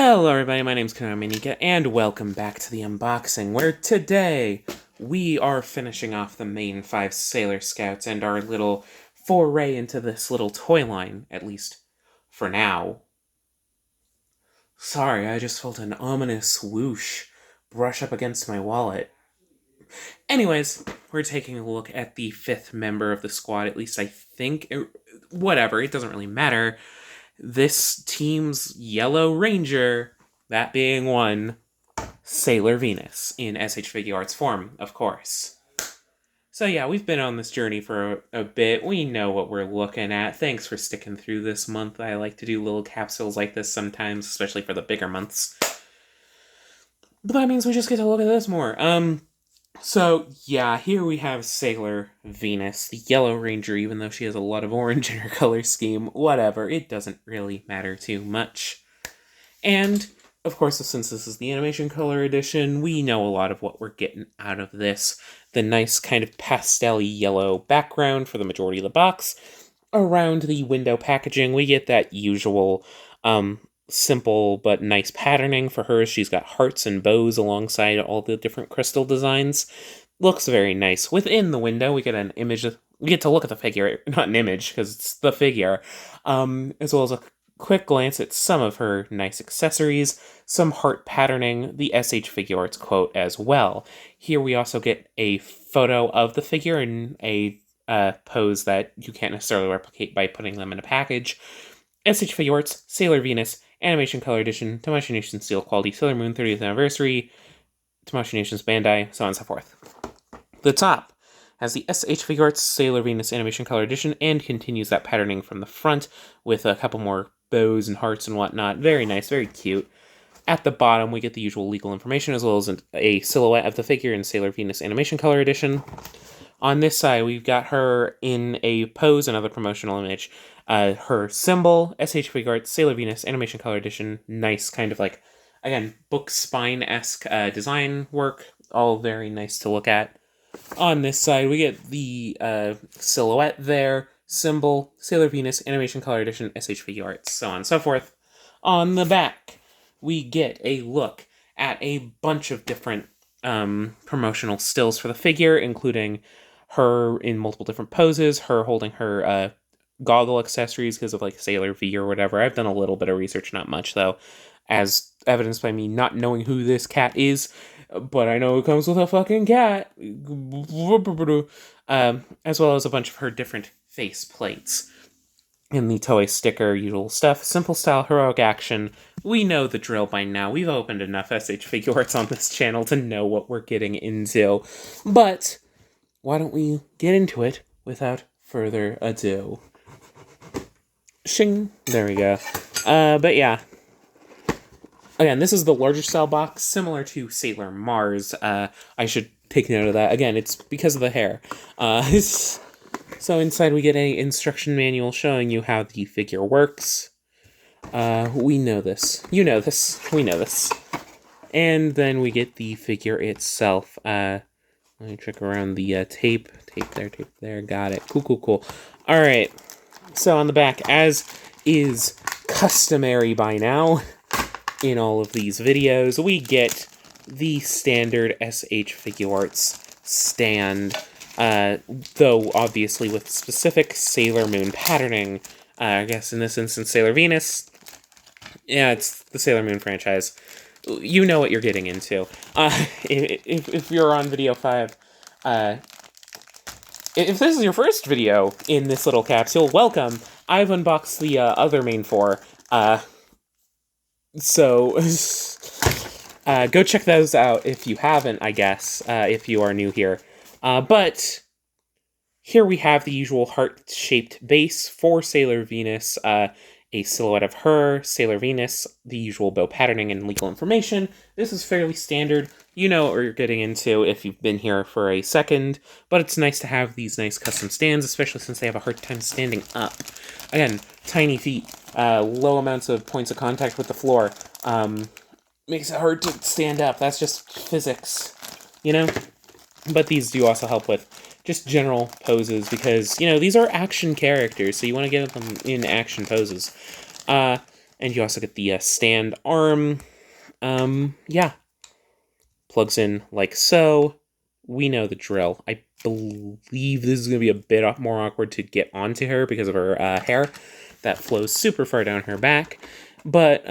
Hello everybody, my name's Konaminika, and welcome back to the unboxing, where today we are finishing off the main 5 Sailor Scouts and our little foray into this little toy line, at least for now. Sorry, I just felt an ominous whoosh brush up against my wallet. Anyways, we're taking a look at the 5th member of the squad, at least I think. Whatever, it doesn't really matter. This team's Yellow Ranger, that being one, Sailor Venus, in SH Figuarts form, of course. So yeah, we've been on this journey for a bit. We know what we're looking at. Thanks for sticking through this month. I like to do little capsules like this sometimes, especially for the bigger months. But that means we just get to look at this more. So, yeah, here we have Sailor Venus, the Yellow Ranger, even though she has a lot of orange in her color scheme. Whatever, it doesn't really matter too much. And, of course, since this is the animation color edition, we know a lot of what we're getting out of this. The nice kind of pastel yellow background for the majority of the box. Around the window packaging, we get that usual, simple but nice patterning for her. She's got hearts and bows alongside all the different crystal designs. Looks very nice. Within the window, we get an image. We get to look at the figure, not an image, because it's the figure, as well as a quick glance at some of her nice accessories, some heart patterning, the SH Figuarts quote as well. Here we also get a photo of the figure in a pose that you can't necessarily replicate by putting them in a package. SH Figuarts, Sailor Venus, Animation Color Edition, Tamashii Nations Steel Quality, Sailor Moon 30th Anniversary, Tamashii Nations Bandai, so on and so forth. The top has the SH Figuarts Sailor Venus Animation Color Edition and continues that patterning from the front with a couple more bows and hearts and whatnot. Very nice, very cute. At the bottom, we get the usual legal information as well as a silhouette of the figure in Sailor Venus Animation Color Edition. On this side, we've got her in a pose, another promotional image. Her symbol, SH Figuarts, Sailor Venus, Animation Color Edition. Nice kind of like, again, book spine-esque design work. All very nice to look at. On this side, we get the silhouette there, symbol, Sailor Venus, Animation Color Edition, SH Figuarts, so on and so forth. On the back, we get a look at a bunch of different promotional stills for the figure, including her in multiple different poses, her holding her goggle accessories because of like Sailor V or whatever. I've done a little bit of research, not much though, as evidenced by me not knowing who this cat is, but I know it comes with a fucking cat. As well as a bunch of her different face plates. In the toy sticker, usual stuff, simple style, heroic action. We know the drill by now. We've opened enough SH Figuarts on this channel to know what we're getting into. But why don't we get into it without further ado? Shing! There we go. But yeah. Again, this is the larger style box, similar to Sailor Mars. I should take note of that. Again, it's because of the hair. So inside we get a instruction manual showing you how the figure works. We know this. You know this. We know this. And then we get the figure itself. Let me check around the tape. Tape there. Got it. Cool. Alright. So on the back, as is customary by now in all of these videos, we get the standard SH Figuarts stand, though obviously with specific Sailor Moon patterning. I guess in this instance, Sailor Venus. Yeah, it's the Sailor Moon franchise. You know what you're getting into. If you're on video 5, if this is your first video in this little capsule, welcome. I've unboxed the other main 4, so go check those out if you haven't, I guess, if you are new here. But here we have the usual heart-shaped base for Sailor Venus, a silhouette of her, Sailor Venus, the usual bow patterning and legal information. This is fairly standard. You know what you're getting into if you've been here for a second, but it's nice to have these nice custom stands, especially since they have a hard time standing up. Again, tiny feet, low amounts of points of contact with the floor, makes it hard to stand up. That's just physics, you know? But these do also help with just general poses, because, you know, these are action characters, so you want to get them in action poses. And you also get the stand arm. Yeah. Plugs in like so. We know the drill. I believe this is going to be a bit more awkward to get onto her because of her hair that flows super far down her back. But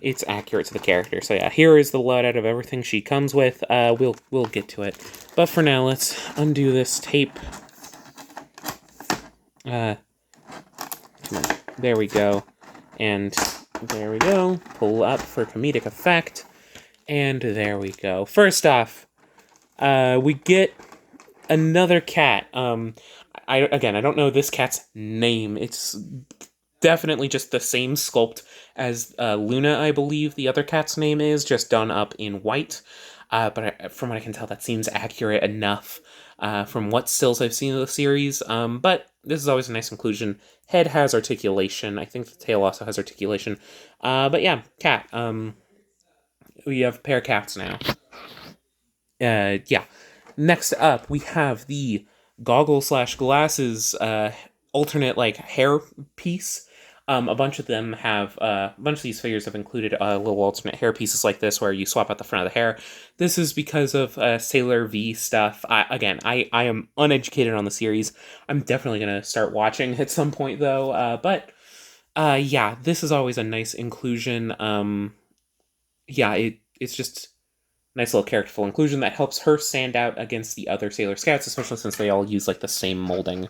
it's accurate to the character. So yeah, here is the loadout of everything she comes with. We'll get to it. But for now, let's undo this tape. Come on. There we go. And there we go. Pull up for comedic effect. And there we go. First off, we get another cat. I don't know this cat's name. It's definitely just the same sculpt as Luna, I believe the other cat's name is, just done up in white. But from what I can tell, that seems accurate enough from what stills I've seen of the series. But this is always a nice inclusion. Head has articulation. I think the tail also has articulation. But yeah, cat. We have a pair of cats now. Yeah. Next up, we have the goggle/glasses alternate like hair piece. A bunch of them have a bunch of these figures have included little alternate hair pieces like this, where you swap out the front of the hair. This is because of Sailor V stuff. I am uneducated on the series. I'm definitely gonna start watching at some point though. But yeah, this is always a nice inclusion. Yeah, it's just nice little characterful inclusion that helps her stand out against the other Sailor Scouts, especially since they all use like the same molding.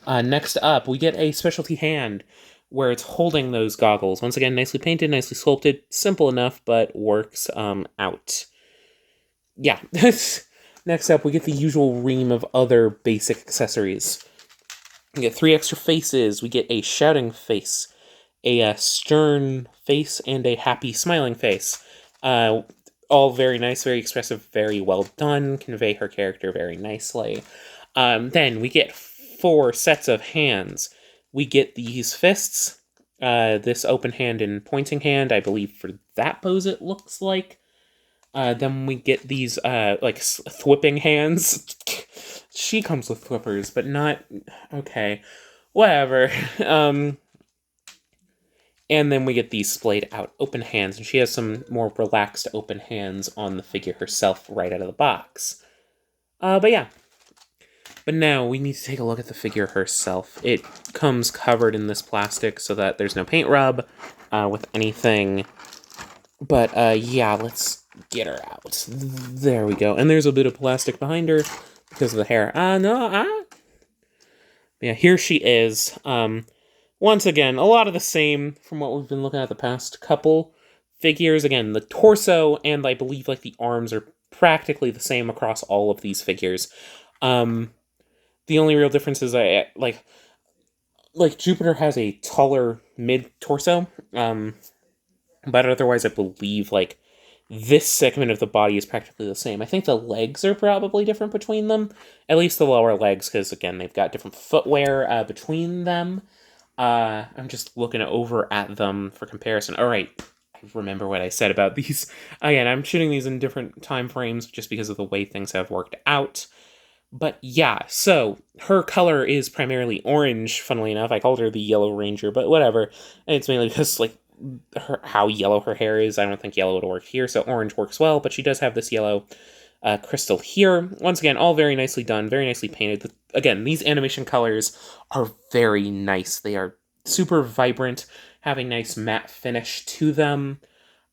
Next up, we get a specialty hand where it's holding those goggles. Once again, nicely painted, nicely sculpted, simple enough, but works out. Yeah. Next up, we get the usual ream of other basic accessories. We get 3 extra faces. We get a shouting face, a stern face, and a happy smiling face. All very nice, very expressive, very well done, convey her character very nicely. Then we get 4 sets of hands. We get these fists, this open hand and pointing hand, I believe for that pose it looks like. Then we get these, like, thwipping hands. She comes with thwippers, but not... Okay, whatever. And then we get these splayed out open hands, and she has some more relaxed open hands on the figure herself right out of the box. But yeah. But now we need to take a look at the figure herself. It comes covered in this plastic so that there's no paint rub with anything. But yeah, let's get her out. There we go. And there's a bit of plastic behind her because of the hair. Yeah, here she is. Once again, a lot of the same from what we've been looking at the past couple figures. Again, the torso and I believe like the arms are practically the same across all of these figures. The only real difference is like Jupiter has a taller mid torso. But otherwise I believe like this segment of the body is practically the same. I think the legs are probably different between them, at least the lower legs, because again they've got different footwear between them. I'm just looking over at them for comparison. All right, I remember what I said about these. Again, I'm shooting these in different time frames just because of the way things have worked out. But yeah, so her color is primarily orange, funnily enough. I called her the Yellow Ranger, but whatever. And it's mainly because, like, how yellow her hair is. I don't think yellow would work here, so orange works well, but she does have this yellow crystal here. Once again, all very nicely done, very nicely painted. Again, these animation colors are very nice. They are super vibrant, have a nice matte finish to them.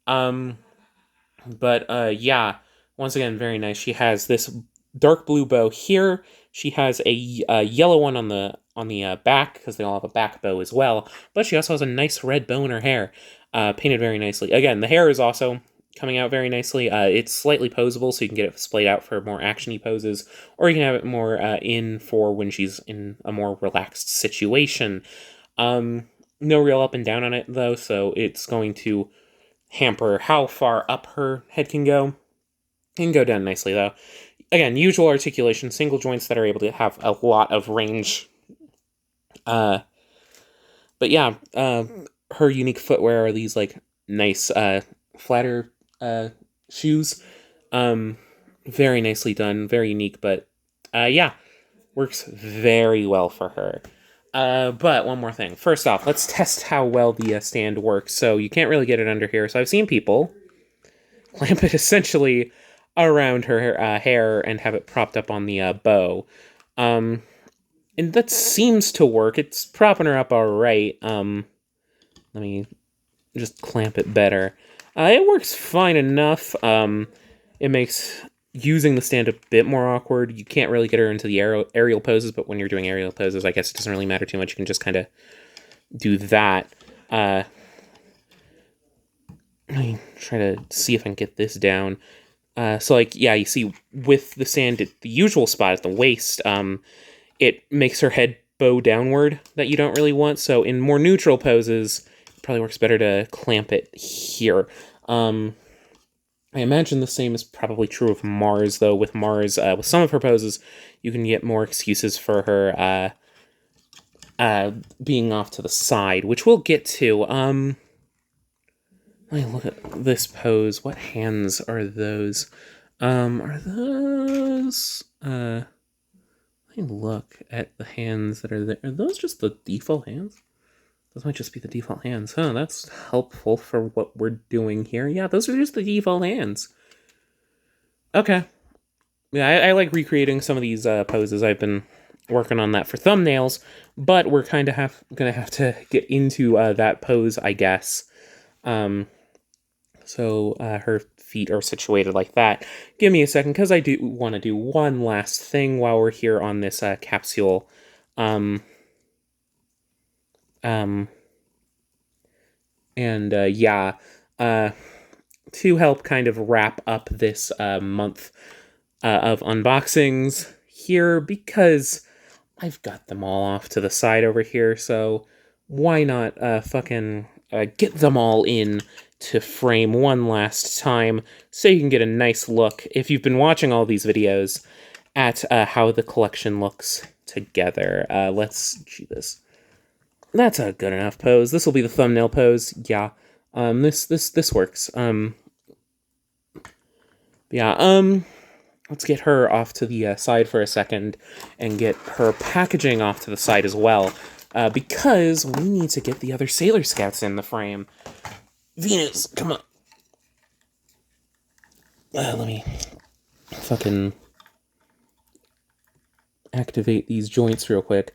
But yeah, once again, very nice. She has this dark blue bow here. She has a yellow one on the back, because they all have a back bow as well. But she also has a nice red bow in her hair, painted very nicely. Again, the hair is also coming out very nicely. It's slightly posable, so you can get it splayed out for more actiony poses, or you can have it more in for when she's in a more relaxed situation. No real up and down on it, though, so it's going to hamper how far up her head can go. It can go down nicely, though. Again, usual articulation, single joints that are able to have a lot of range. But yeah, her unique footwear are these, like, nice, flatter shoes. Very nicely done, very unique, but yeah, works very well for her. But one more thing. First off, let's test how well the stand works. So you can't really get it under here. So I've seen people clamp it essentially around her hair and have it propped up on the bow. Um, and that seems to work. It's propping her up all right. Let me just clamp it better. It works fine enough. It makes using the stand a bit more awkward. You can't really get her into the aerial poses, but when you're doing aerial poses, I guess it doesn't really matter too much. You can just kind of do that. Let me try to see if I can get this down. So, like, yeah, you see, with the stand at the usual spot at the waist, it makes her head bow downward that you don't really want. So, in more neutral poses, it probably works better to clamp it here. I imagine the same is probably true of Mars, though. With Mars, with some of her poses, you can get more excuses for her being off to the side, which we'll get to. Let me look at this pose. What hands are those? Are those... let me look at the hands that are there. Are those just the default hands? Those might just be the default hands. Huh, that's helpful for what we're doing here. Yeah, those are just the default hands. Okay. Yeah, I like recreating some of these poses. I've been working on that for thumbnails, but we're kind of gonna have to get into that pose, I guess. So her feet are situated like that. Give me a second, because I do want to do one last thing while we're here on this capsule. Yeah, to help kind of wrap up this month of unboxings here, because I've got them all off to the side over here, so why not fucking get them all in to frame one last time so you can get a nice look, if you've been watching all these videos, at how the collection looks together. Let's do this. That's a good enough pose. This will be the thumbnail pose. Yeah. This works. Yeah, let's get her off to the side for a second and get her packaging off to the side as well, because we need to get the other Sailor Scouts in the frame. Venus, come on. Let me fucking activate these joints real quick.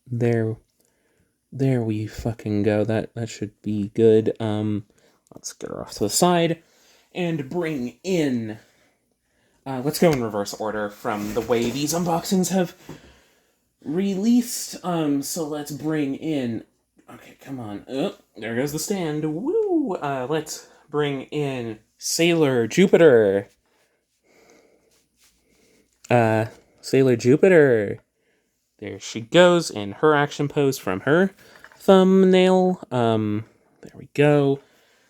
There we fucking go. That should be good. Let's get her off to the side and bring in... let's go in reverse order from the way these unboxings have released. So let's bring in... Okay, come on. Oh, there goes the stand. Woo! Let's bring in Sailor Jupiter. Sailor Jupiter. There she goes in her action pose from her thumbnail. There we go.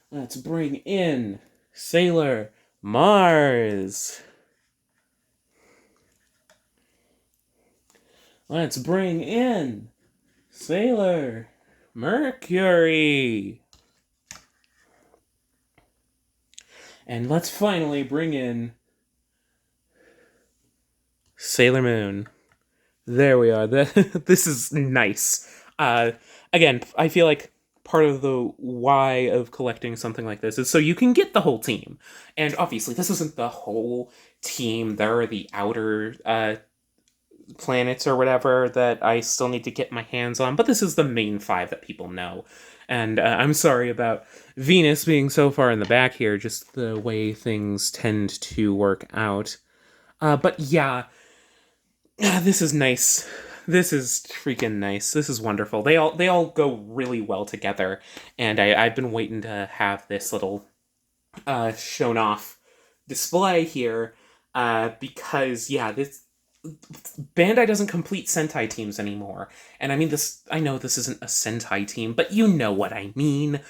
Let's bring in Sailor Mars. Let's bring in Sailor Mercury. And let's finally bring in Sailor Moon. There we are. This is nice. Again, I feel like part of the why of collecting something like this is so you can get the whole team. And obviously, this isn't the whole team. There are the outer planets or whatever that I still need to get my hands on, but this is the main 5 that people know. And I'm sorry about Venus being so far in the back here, just the way things tend to work out. But yeah, this is nice. This is freaking nice. This is wonderful. They all go really well together, and I've been waiting to have this little shown off display here, because yeah, this Bandai doesn't complete Sentai teams anymore. And I mean this, I know this isn't a Sentai team, but you know what I mean.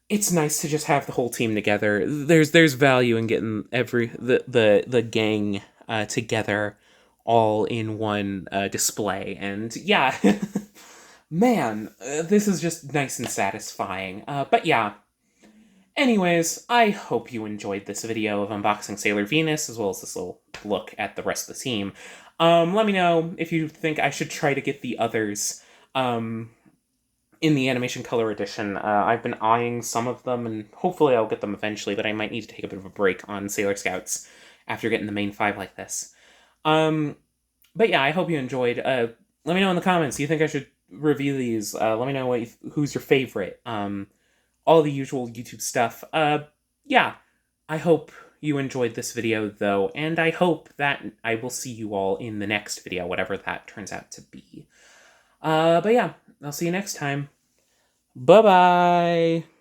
It's nice to just have the whole team together. There's value in getting the gang together all in one display. And yeah, man, this is just nice and satisfying. But yeah, Anyways, I hope you enjoyed this video of unboxing Sailor Venus, as well as this little look at the rest of the team. Let me know if you think I should try to get the others in the animation color edition. I've been eyeing some of them, and hopefully I'll get them eventually, but I might need to take a bit of a break on Sailor Scouts after getting the main 5 like this. But yeah, I hope you enjoyed. Let me know in the comments, do you think I should review these? Let me know who's your favorite. All the usual YouTube stuff. Yeah, I hope you enjoyed this video, though, and I hope that I will see you all in the next video, whatever that turns out to be. But yeah, I'll see you next time. Bye-bye!